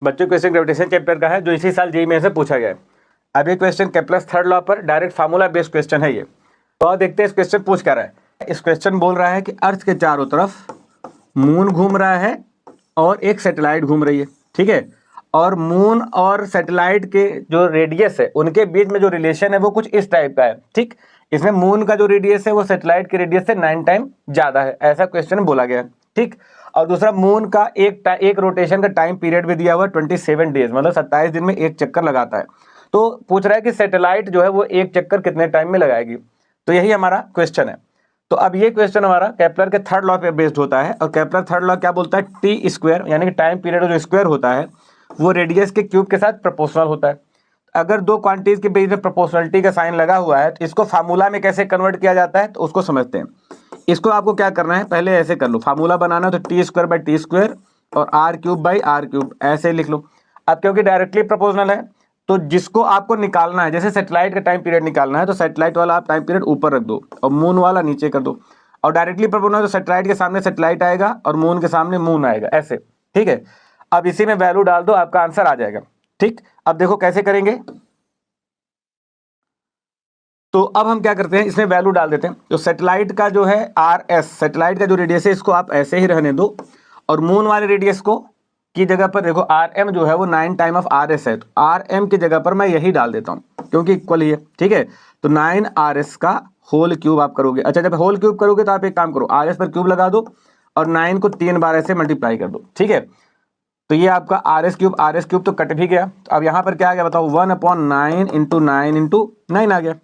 बच्चों question gravitation chapter का है जो इसी साल जेईई में से पूछा गया है। अब ये क्वेश्चन केप्लर्स थर्ड लॉ पर डायरेक्ट फार्मूला बेस्ड क्वेश्चन है ये। तो और देखते हैं इस क्वेश्चन पूछ क्या रहा है। इस क्वेश्चन बोल रहा है कि अर्थ के चारों तरफ मून घूम रहा है और एक सैटेलाइट घूम रही है, ठीक है। और मून और सैटेलाइट के जो रेडियस है उनके बीच में जो रिलेशन है वो कुछ इस टाइप का है, ठीक। इसमें मून का जो रेडियस है वो सैटेलाइट के रेडियस से 9 टाइम ज्यादा है, ऐसा क्वेश्चन बोला गया है, ठीक। और दूसरा मून का एक रोटेशन का टाइम पीरियड भी दिया हुआ है 27 डेज, मतलब 27 दिन में एक चक्कर लगाता है। तो पूछ रहा है कि सैटेलाइट जो है वो एक चक्कर कितने टाइम में लगाएगी, तो यही हमारा क्वेश्चन है। तो अब ये क्वेश्चन हमारा केप्लर के थर्ड लॉ पे बेस्ड होता है, और केप्लर थर्ड लॉ क्या बोलता है, टी स्क्वायर यानी कि टाइम पीरियड जो स्क्वायर होता है वो रेडियस के क्यूब के साथ प्रोपोर्शनल होता है। अगर दो क्वांटिटीज के बीच में प्रोपोर्शनलिटी का साइन लगा हुआ है तो इसको फार्मूला में कैसे कन्वर्ट किया जाता है, तो उसको समझते हैं। इसको आपको क्या करना है, पहले ऐसे कर लो, फार्मूला बनाना तो T square by T square और R cube by R cube, ऐसे लिख लो। अब क्योंकि डायरेक्टली प्रोपोर्शनल है तो जिसको आपको निकालना है, जैसे सैटेलाइट का टाइम पीरियड निकालना है तो सैटेलाइट वाला आप टाइम पीरियड ऊपर रख दो और मून वाला नीचे कर दो। और डायरेक्टली प्रोपोर्शनल है तो सैटेलाइट के सामने सैटेलाइट आएगा और मून के सामने मून आएगा, ऐसे, ठीक है। अब इसी में वैल्यू डाल दो, आपका आंसर आ जाएगा, ठीक। अब देखो कैसे करेंगे, तो अब हम क्या करते हैं, इसमें वैल्यू डाल देते हैं। तो सैटेलाइट का जो है आर एस, सैटेलाइट का जो रेडियस है इसको आप ऐसे ही रहने दो, और मून वाले रेडियस को की जगह पर देखो आर एम जो है वो 9 टाइम ऑफ आर एस है, तो आर एम की जगह पर मैं यही डाल देता हूँ क्योंकि इक्वल ही है, ठीक है। तो 9 आर एस का होल क्यूब आप करोगे। अच्छा, जब होल क्यूब करोगे तो आप एक काम करो, आर एस पर क्यूब लगा दो और 9 को 3 बार ऐसे मल्टीप्लाई कर दो, ठीक है। तो ये आपका आर एस क्यूब तो कट भी गया। तो अब यहाँ पर क्या आ गया बताओ, 1/9 इंटू 9 इंटू 9 आ गया,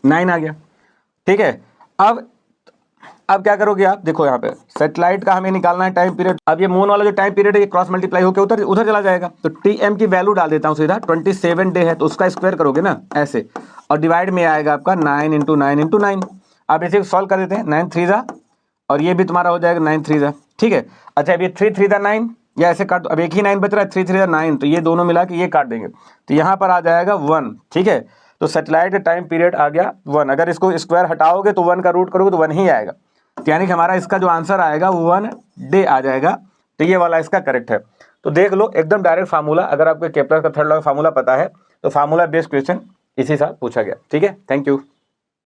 9 आ गया, ठीक है। अब क्या करोगे आप, देखो यहाँ पे सैटेलाइट का हमें निकालना है टाइम पीरियड। अब ये मून वाला जो टाइम पीरियड है ये क्रॉस मल्टीप्लाई होकर उधर चला जाएगा, तो टी एम की वैल्यू डाल देता हूँ सीधा, 27 डे है तो उसका स्क्वायर करोगे ना ऐसे, और डिवाइड में आएगा आपका 9 इंटू 9 इंटू 9। अब इसे सॉल्व कर देते हैं, 9 3 जा, और ये भी तुम्हारा हो जाएगा 9 3 जा, ठीक है। अच्छा, अब ये 3 3 जा 9, या ऐसे काट दो, अब एक ही 9 बच रहा है, 3 3 जा 9, तो ये दोनों मिला के ये काट देंगे, तो यहाँ पर आ जाएगा 1, ठीक है। तो सैटेलाइट का टाइम पीरियड आ गया 1, अगर इसको स्क्वायर हटाओगे तो 1 का रूट करोगे तो 1 ही आएगा, यानी कि हमारा इसका जो आंसर आएगा 1 डे आ जाएगा। तो ये वाला इसका करेक्ट है। तो देख लो एकदम डायरेक्ट फार्मूला, अगर आपको केप्लर का थर्ड लॉ का फार्मूला पता है तो फार्मूला बेस्ड क्वेश्चन इसी साल पूछा गया, ठीक है। Thank you.